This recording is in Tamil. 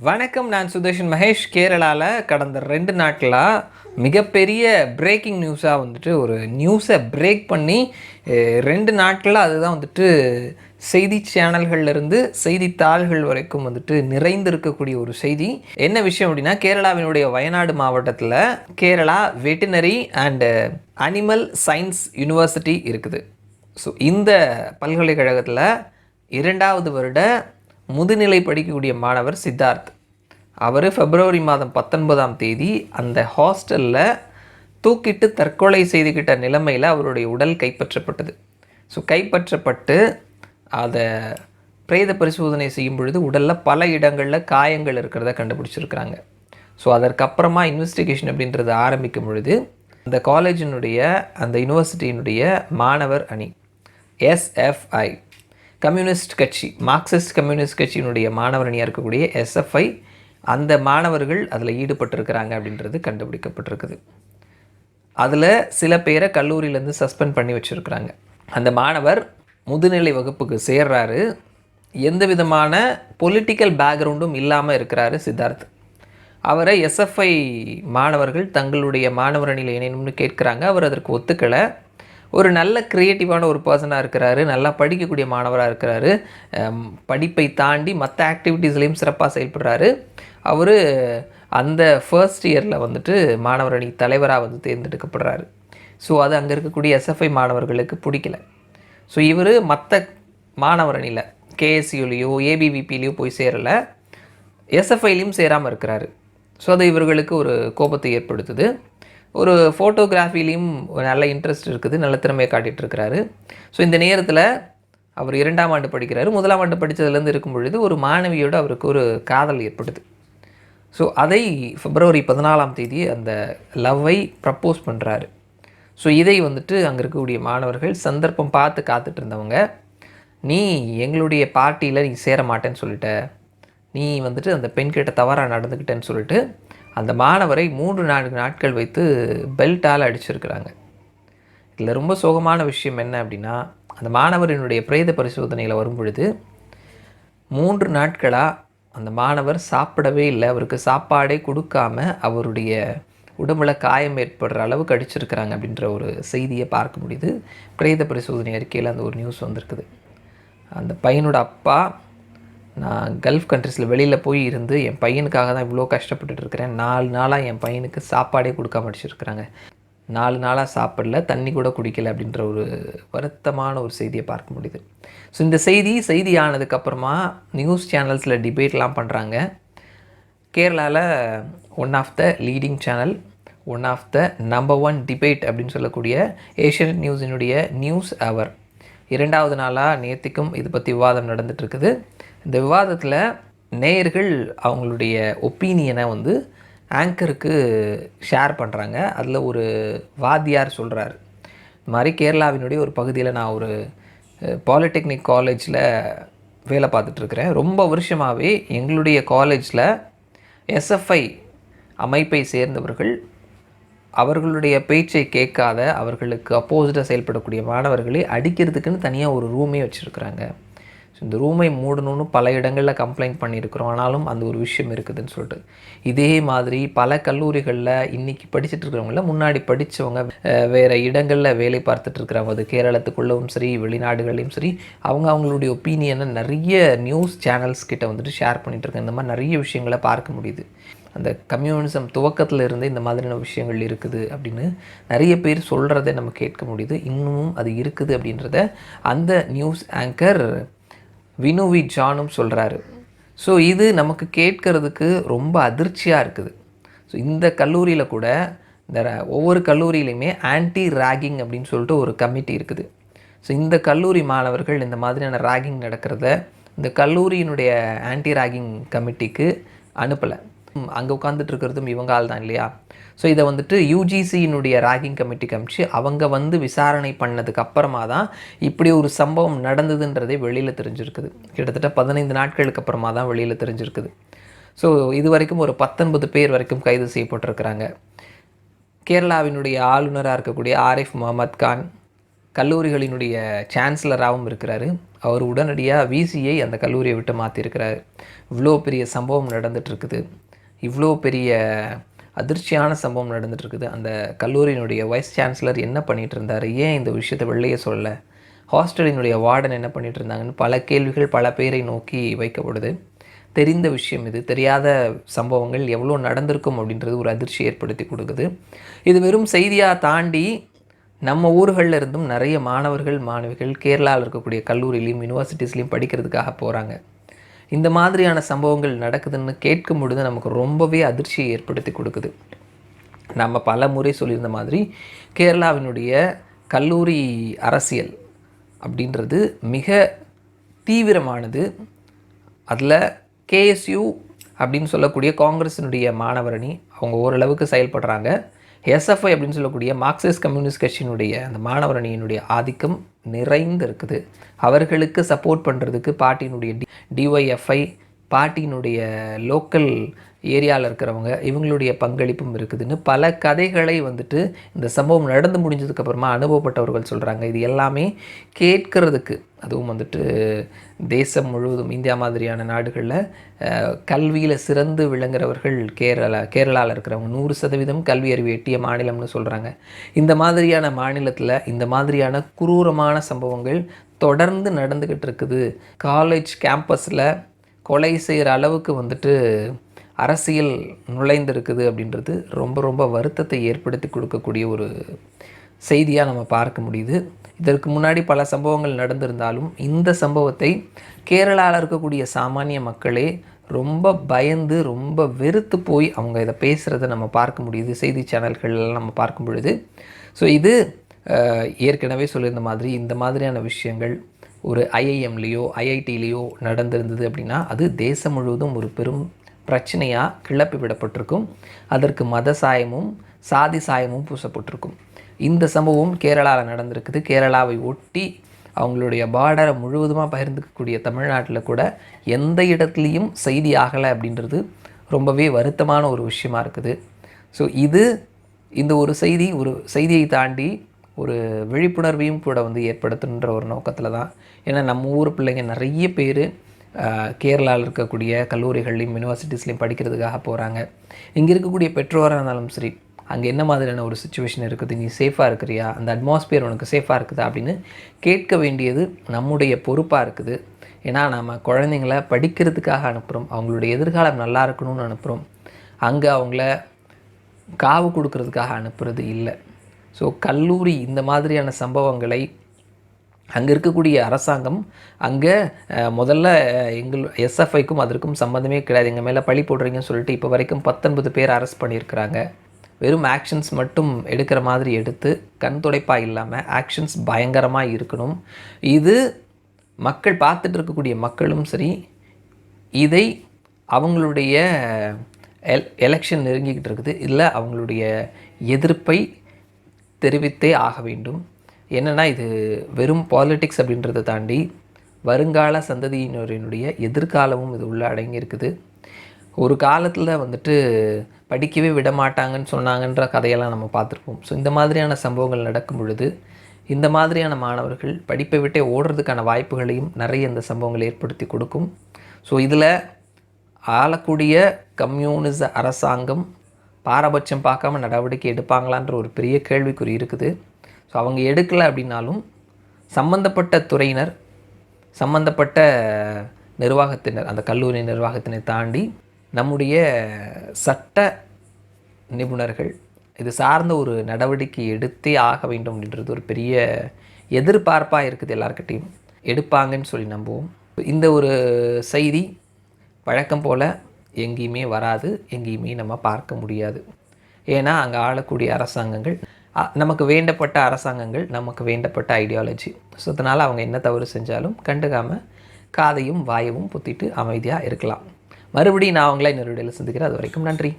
வணக்கம். நான் சுதர்ஷன் மகேஷ். கேரளாவில் கடந்த 2 நாட்களாக மிகப்பெரிய பிரேக்கிங் நியூஸாக வந்துட்டு ஒரு நியூஸை பிரேக் பண்ணி 2 நாட்களாக அதுதான் வந்துட்டு செய்தி சேனல்கள்லேருந்து செய்தித்தாள்கள் வரைக்கும் வந்துட்டு நிறைந்திருக்கக்கூடிய ஒரு செய்தி. என்ன விஷயம் அப்படின்னா, கேரளாவினுடைய வயநாடு மாவட்டத்தில் Kerala veterinary and animal science university இருக்குது. ஸோ இந்த பல்கலைக்கழகத்தில் 2வது வருட முதுநிலை படிக்கக்கூடிய மாணவர் சித்தார்த், அவர் பிப்ரவரி மாதம் 19ஆம் தேதி அந்த ஹாஸ்டலில் தூக்கிட்டு தற்கொலை செய்துக்கிட்ட நிலைமையில் அவருடைய உடல் கைப்பற்றப்பட்டது. ஸோ கைப்பற்றப்பட்டு அதை பிரேத பரிசோதனை செய்யும் பொழுது உடலில் பல இடங்களில் காயங்கள் இருக்கிறத கண்டுபிடிச்சிருக்கிறாங்க. ஸோ அதற்கப்புறமா இன்வெஸ்டிகேஷன் அப்படின்றது ஆரம்பிக்கும் பொழுது அந்த காலேஜினுடைய அந்த யூனிவர்சிட்டியினுடைய மாணவர் அணி எஸ்எஃப்ஐ கம்யூனிஸ்ட் கட்சி, மார்க்சிஸ்ட் கம்யூனிஸ்ட் கட்சியினுடைய மாணவர் அணியாக இருக்கக்கூடிய எஸ்எஃப்ஐ, அந்த மாணவர்கள் அதில் ஈடுபட்டிருக்கிறாங்க அப்படின்றது கண்டுபிடிக்கப்பட்டிருக்குது. அதில் சில பேரை கல்லூரியிலேருந்து சஸ்பெண்ட் பண்ணி வச்சுருக்கிறாங்க. அந்த மாணவர் முதுநிலை வகுப்புக்கு சேர்றாரு. எந்த விதமான பொலிட்டிக்கல் பேக்ரவுண்டும் இல்லாமல் இருக்கிறாரு சித்தார்த். அவரை எஸ்எஃப்ஐ மாணவர்கள் தங்களுடைய மாணவர் அணியில் இணையணும்னு கேட்குறாங்க. அவர் அதற்கு ஒத்துக்கலை. ஒரு நல்ல க்ரியேட்டிவான ஒரு பர்சனாக இருக்கிறாரு, நல்லா படிக்கக்கூடிய மாணவராக இருக்கிறாரு, படிப்பை தாண்டி மற்ற ஆக்டிவிட்டீஸ்லேயும் சிறப்பாக செயல்படுறாரு. அவர் அந்த ஃபர்ஸ்ட் இயரில் வந்துட்டு மாணவர் அணி தலைவராக வந்து தேர்ந்தெடுக்கப்படுறாரு. ஸோ அது அங்கே இருக்கக்கூடிய எஸ்எஃப்ஐ மாணவர்களுக்கு பிடிக்கல. ஸோ இவர் மற்ற மாணவர் அணியில் கேஎஸ்யூலேயோ ஏபிவிபிலேயோ போய் சேரலை, எஸ்எஃப்ஐலையும் சேராமல் இருக்கிறாரு. ஸோ அது இவர்களுக்கு ஒரு கோபத்தை ஏற்படுத்துது. ஒரு ஃபோட்டோகிராஃபிலையும் நல்ல இன்ட்ரெஸ்ட் இருக்குது, நல்ல திறமையை காட்டிகிட்ருக்கிறாரு. ஸோ இந்த நேரத்தில் அவர் 2ஆம் ஆண்டு படிக்கிறாரு. 1ஆம் ஆண்டு படித்ததுலேருந்து இருக்கும் பொழுது ஒரு மாணவியோடு அவருக்கு ஒரு காதல் ஏற்படுது. ஸோ அதை பிப்ரவரி 14ஆம் தேதி அந்த லவ்வை ப்ரப்போஸ் பண்ணுறாரு. ஸோ இதை வந்துட்டு அங்கே இருக்கக்கூடிய மாணவர்கள் சந்தர்ப்பம் பார்த்து காத்துட்டு இருந்தவங்க, நீ எங்களுடைய பார்ட்டியில் நீ சேர மாட்டேன்னு சொல்லிட்ட, நீ வந்துட்டு அந்த பெண்கிட்ட தவறாக நடந்துக்கிட்டேன்னு சொல்லிட்டு அந்த மாணவரை 3-4 நாட்கள் வைத்து பெல்ட்டால் அடிச்சிருக்கிறாங்க. இதில் ரொம்ப சோகமான விஷயம் என்ன அப்படின்னா, அந்த மாணவரினுடைய பிரேத பரிசோதனையில் வரும் பொழுது 3 நாட்களாக அந்த மாணவர் சாப்பிடவே இல்லை. அவருக்கு சாப்பாடே கொடுக்காம அவருடைய உடம்புல காயம் ஏற்படுற அளவுக்கு அடிச்சிருக்கிறாங்க அப்படின்ற ஒரு செய்தியை பார்க்க முடியுது. பிரேத பரிசோதனை அறிக்கையில் அந்த ஒரு நியூஸ் வந்திருக்குது. அந்த பையனோட அப்பா, நான் கல்ஃப் கண்ட்ரிஸில் வெளியில் போய் இருந்து என் பையனுக்காக தான் இவ்வளோ கஷ்டப்பட்டுட்டு இருக்கிறேன், 4 நாளாக என் பையனுக்கு சாப்பாடே கொடுக்காம அடிச்சிருக்கிறாங்க, 4 நாளாக சாப்பிடல, தண்ணி கூட குடிக்கலை அப்படின்ற ஒரு வருத்தமான ஒரு செய்தியை பார்க்க முடியுது. ஸோ இந்த செய்தி ஆனதுக்கப்புறமா நியூஸ் சேனல்ஸில் டிபேட்லாம் பண்ணுறாங்க. கேரளாவில் one of the leading channel, one of the number 1 debate அப்படின்னு சொல்லக்கூடிய ஏஷியன் நியூஸினுடைய நியூஸ் அவர் 2வது நாளாக நேத்திக்கும் இது பற்றி விவாதம் நடந்துகிட்ருக்குது. இந்த விவாதத்தில் நேயர்கள் அவங்களுடைய ஒப்பீனியனை வந்து ஆங்கருக்கு ஷேர் பண்ணுறாங்க. அதில் ஒரு வாத்தியார் சொல்கிறார், இந்த மாதிரி கேரளாவினுடைய ஒரு பகுதியில் நான் ஒரு பாலிடெக்னிக் காலேஜில் வேலை பார்த்துட்ருக்கிறேன். ரொம்ப வருஷமாகவே எங்களுடைய காலேஜில் எஸ்எஃப்ஐ அமைப்பை சேர்ந்தவர்கள் அவர்களுடைய பேச்சை கேட்காத, அவர்களுக்கு அப்போசிட்டாக செயல்படக்கூடிய மாணவர்களை அடிக்கிறதுக்குன்னு தனியாக ஒரு ரூமே வச்சுருக்குறாங்க. ஸோ இந்த ரூமை மூடணும்னு பல இடங்களில் கம்ப்ளைண்ட் பண்ணியிருக்கிறோம், ஆனாலும் அந்த ஒரு விஷயம் இருக்குதுன்னு சொல்லிட்டு. இதே மாதிரி பல கல்லூரிகளில் இன்றைக்கி படிச்சுட்டு இருக்கிறவங்கள முன்னாடி படித்தவங்க வேறு இடங்களில் வேலை பார்த்துட்ருக்குறவங்க, அது கேரளத்துக்குள்ளவும் சரி வெளிநாடுகளையும் சரி, அவங்களுடைய ஒப்பீனியனை நிறைய நியூஸ் சேனல்ஸ் கிட்ட வந்துட்டு ஷேர் பண்ணிகிட்ருக்காங்க. இந்த மாதிரி நிறைய விஷயங்களை பார்க்க முடியுது. அந்த கம்யூனிசம் துவக்கத்தில் இருந்து இந்த மாதிரியான விஷயங்கள் இருக்குது அப்படின்னு நிறைய பேர் சொல்கிறத நம்ம கேட்க முடியுது. இன்னமும் அது இருக்குது அப்படின்றத அந்த நியூஸ் ஆங்கர் வினுவி ஜானும் சொல்கிறாரு. ஸோ இது நமக்கு கேட்கறதுக்கு ரொம்ப அதிர்ச்சியாக இருக்குது. ஸோ இந்த கல்லூரியில் கூட இந்த ஒவ்வொரு கல்லூரியிலையுமே ஆன்டி ராகிங் அப்படின்னு சொல்லிட்டு ஒரு கமிட்டி இருக்குது. ஸோ இந்த கல்லூரி மாணவர்கள் இந்த மாதிரியான ராகிங் நடக்கிறத இந்த கல்லூரியினுடைய ஆன்டி ராகிங் கமிட்டிக்கு அனுப்பலை. அங்கே உட்காந்துட்டு இருக்கிறதும் இவங்க ஆள் தான் இல்லையா? ஸோ இதை வந்துட்டு யூஜிசியினுடைய ராகிங் கமிட்டிக்கு அனுப்பிச்சு அவங்க வந்து விசாரணை பண்ணதுக்கு அப்புறமா தான் இப்படி ஒரு சம்பவம் நடந்ததுன்றதே வெளியில் தெரிஞ்சிருக்குது. கிட்டத்தட்ட 15 நாட்களுக்கு அப்புறமா தான் வெளியில் தெரிஞ்சிருக்குது. ஸோ இது வரைக்கும் ஒரு 19 பேர் வரைக்கும் கைது செய்யப்பட்டிருக்கிறாங்க. கேரளாவினுடைய ஆளுநராக இருக்கக்கூடிய ஆரிஃப் முகமது கான் கல்லூரிகளினுடைய சான்சலராகவும் இருக்கிறாரு. அவர் உடனடியாக விசியை அந்த கல்லூரியை விட்டு மாற்றிருக்கிறார். இவ்வளோ பெரிய சம்பவம் நடந்துகிட்ருக்குது, இவ்வளோ பெரிய அதிர்ச்சியான சம்பவம் நடந்துகிட்ருக்குது. அந்த கல்லூரியினுடைய வைஸ் சான்சலர் என்ன பண்ணிகிட்டு இருந்தார், ஏன் இந்த விஷயத்தை வெளியே சொல்ல, ஹாஸ்டலினுடைய வார்டன் என்ன பண்ணிகிட்டு இருந்தாங்கன்னு பல கேள்விகள் பல பேரை நோக்கி வைக்கப்படுது. தெரிந்த விஷயம் இது, தெரியாத சம்பவங்கள் எவ்வளோ நடந்திருக்கும் அப்படின்றது ஒரு அதிர்ச்சி ஏற்படுத்தி கொடுக்குது. இது வெறும் செய்தியாக தாண்டி நம்ம ஊர்களில் இருந்தும் நிறைய மாணவர்கள் மாணவிகள் கேரளாவில் இருக்கக்கூடிய கல்லூரியிலையும் யூனிவர்சிட்டிஸ்லையும் படிக்கிறதுக்காக போகிறாங்க. இந்த மாதிரியான சம்பவங்கள் நடக்குதுன்னு கேட்கும் பொழுது நமக்கு ரொம்பவே அதிர்ச்சியை ஏற்படுத்தி கொடுக்குது. நம்ம பல முறை சொல்லியிருந்த மாதிரி கேரளாவினுடைய கல்லூரி அரசியல் அப்படின்றது மிக தீவிரமானது. அதில் கேஎஸ்யூ அப்படின்னு சொல்லக்கூடிய காங்கிரஸினுடைய மாணவரணி அவங்க ஓரளவுக்கு செயல்படுறாங்க. எஸ்எஃப்ஐ அப்படின்னு சொல்லக்கூடிய மார்க்சிஸ்ட் கம்யூனிஸ்ட் கட்சியினுடைய அந்த மாணவரணியினுடைய ஆதிக்கம் நிறைந்து இருக்குது. அவர்களுக்கு சப்போர்ட் பண்ணுறதுக்கு பார்ட்டியினுடைய டிஒய்எஃப்ஐ, பார்ட்டியினுடைய லோக்கல் ஏரியாவில் இருக்கிறவங்க, இவங்களுடைய பங்களிப்பும் இருக்குதுன்னு பல கதைகளை வந்துட்டு இந்த சம்பவம் நடந்து முடிஞ்சதுக்கப்புறமா அனுபவப்பட்டவர்கள் சொல்கிறாங்க. இது எல்லாமே கேட்கறதுக்கு, அதுவும் வந்துட்டு தேசம் முழுவதும் இந்தியா மாதிரியான நாடுகளில் கல்வியில் சிறந்து விளங்குறவர்கள் கேரளாவில் இருக்கிறவங்க 100% கல்வி அறிவு எட்டிய மாநிலம்னு சொல்கிறாங்க. இந்த மாதிரியான மாநிலத்தில் இந்த மாதிரியான குரூரமான சம்பவங்கள் தொடர்ந்து நடந்துக்கிட்டு இருக்குது. காலேஜ் கேம்பஸில் கொலை செய்கிற அளவுக்கு வந்துட்டு அரசியல் நுழைந்திருக்குது அப்படின்றது ரொம்ப ரொம்ப வருத்தத்தை ஏற்படுத்தி கொடுக்கக்கூடிய ஒரு செய்தியாக நம்ம பார்க்க முடியுது. இதற்கு முன்னாடி பல சம்பவங்கள் நடந்திருந்தாலும் இந்த சம்பவத்தை கேரளாவில் இருக்கக்கூடிய சாமானிய மக்களே ரொம்ப பயந்து ரொம்ப வெறுத்து போய் அவங்க இதை பேசுகிறத நம்ம பார்க்க முடியுது செய்தி சேனல்கள்லாம் நம்ம பார்க்கும் பொழுது. ஸோ இது ஏற்கனவே சொல்லியிருந்த மாதிரி இந்த மாதிரியான விஷயங்கள் ஒரு ஐஐஎம்லேயோ ஐஐடிலேயோ நடந்திருந்தது அப்படின்னா அது தேசம் முழுவதும் ஒரு பெரும் பிரச்சனையாக கிளப்பி விடப்பட்டிருக்கும். அதற்கு மத சாயமும் சாதி சாயமும் பூசப்பட்டிருக்கும். இந்த சம்பவம் கேரளாவில் நடந்திருக்குது. கேரளாவை ஒட்டி அவங்களுடைய பார்டரை முழுவதுமாக பகிர்ந்துக்கக்கூடிய தமிழ்நாட்டில் கூட எந்த இடத்துலையும் செய்தி ஆகலை அப்படின்றது ரொம்பவே வருத்தமான ஒரு விஷயமா இருக்குது. ஸோ இந்த ஒரு செய்தியை தாண்டி ஒரு விழிப்புணர்வையும் கூட வந்து ஏற்படுத்துன்ற ஒரு நோக்கத்தில் தான். ஏன்னா நம்ம ஊர் பிள்ளைங்க நிறைய பேர் கேரளாவில் இருக்கக்கூடிய கல்லூரிகள்லையும் யூனிவர்சிட்டிஸ்லையும் படிக்கிறதுக்காக போகிறாங்க. இங்கே இருக்கக்கூடிய பெற்றோராக இருந்தாலும் சரி, அங்கே என்ன மாதிரியான ஒரு சுச்சுவேஷன் இருக்குது, நீ சேஃபாக இருக்கிறியா, அந்த அட்மாஸ்பியர் உனக்கு சேஃபாக இருக்குதா அப்படின்னு கேட்க வேண்டியது நம்முடைய பொறுப்பாக இருக்குது. ஏன்னா நம்ம குழந்தைங்கள படிக்கிறதுக்காக அனுப்புகிறோம், அவங்களுடைய எதிர்காலம் நல்லா இருக்கணும்னு அனுப்புகிறோம். அங்கே அவங்கள காவு கொடுக்கறதுக்காக அனுப்புறது இல்லை. ஸோ கல்லூரி இந்த மாதிரியான சம்பவங்களை அங்கே இருக்கக்கூடிய அரசாங்கம் அங்கே முதல்ல எஸ்எஃப்ஐக்கும் அதற்கும் சம்மந்தமே கிடையாது, எங்கள் மேலே பழி போடுறீங்கன்னு சொல்லிட்டு இப்போ வரைக்கும் 19 பேர் அரெஸ்ட் பண்ணியிருக்கிறாங்க. வெறும் ஆக்ஷன்ஸ் மட்டும் எடுக்கிற மாதிரி எடுத்து கண் துடைப்பாக இல்லாமல் ஆக்ஷன்ஸ் பயங்கரமாக இருக்கணும். இது மக்கள் பார்த்துட்டு இருக்கக்கூடிய மக்களும் சரி, இதை அவங்களுடைய எலெக்ஷன் நெருங்கிக்கிட்டு இருக்குது, இல்லை அவங்களுடைய எதிர்ப்பை தெரிவித்தே ஆக வேண்டும். என்னென்னா இது வெறும் பாலிட்டிக்ஸ் அப்படின்றத தாண்டி வருங்கால சந்ததியினரினுடைய எதிர்காலமும் இது உள்ளே அடங்கியிருக்குது. ஒரு காலத்தில் வந்துட்டு படிக்கவே விட மாட்டாங்கன்னு சொன்னாங்கன்ற கதையெல்லாம் நம்ம பார்த்துருப்போம். ஸோ இந்த மாதிரியான சம்பவங்கள் நடக்கும் பொழுது இந்த மாதிரியான மாணவர்கள் படிப்பை விட்டே ஓடுறதுக்கான வாய்ப்புகளையும் நிறைய இந்த சம்பவங்கள் ஏற்படுத்தி கொடுக்கும். ஸோ இதில் ஆளக்கூடிய கம்யூனிச அரசாங்கம் பாரபட்சம் பார்க்காம நடவடிக்கை எடுப்பாங்களான்ற ஒரு பெரிய கேள்விக்குறி இருக்குது. ஸோ அவங்க எடுக்கலை அப்படின்னாலும் சம்பந்தப்பட்ட துறையினர், சம்பந்தப்பட்ட நிர்வாகத்தினர், அந்த கல்லூரி நிர்வாகத்தினை தாண்டி நம்முடைய சட்ட நிபுணர்கள் இது சார்ந்த ஒரு நடவடிக்கை எடுத்தே ஆக வேண்டும் அப்படின்றது ஒரு பெரிய எதிர்பார்ப்பாக இருக்குது. எல்லாருக்கிட்டையும் எடுப்பாங்கன்னு சொல்லி நம்புவோம். இந்த ஒரு செய்தி வழக்கம் போல் எங்கேயுமே வராது, எங்கேயுமே நம்ம பார்க்க முடியாது. ஏன்னா அங்கே ஆளக்கூடிய அரசாங்கங்கள் நமக்கு வேண்டப்பட்ட அரசாங்கங்கள், நமக்கு வேண்டப்பட்ட ஐடியாலஜி. ஸோ அதனால் அவங்க என்ன தவறு செஞ்சாலும் கண்டுக்காமல் காதையும் வாயவும் பொத்திட்டு அமைதியாக இருக்கலாம். மறுபடியும் நான் அவங்கள இன்னொரு வீடியோவில் சந்திக்கிறேன். அது வரைக்கும் நன்றி.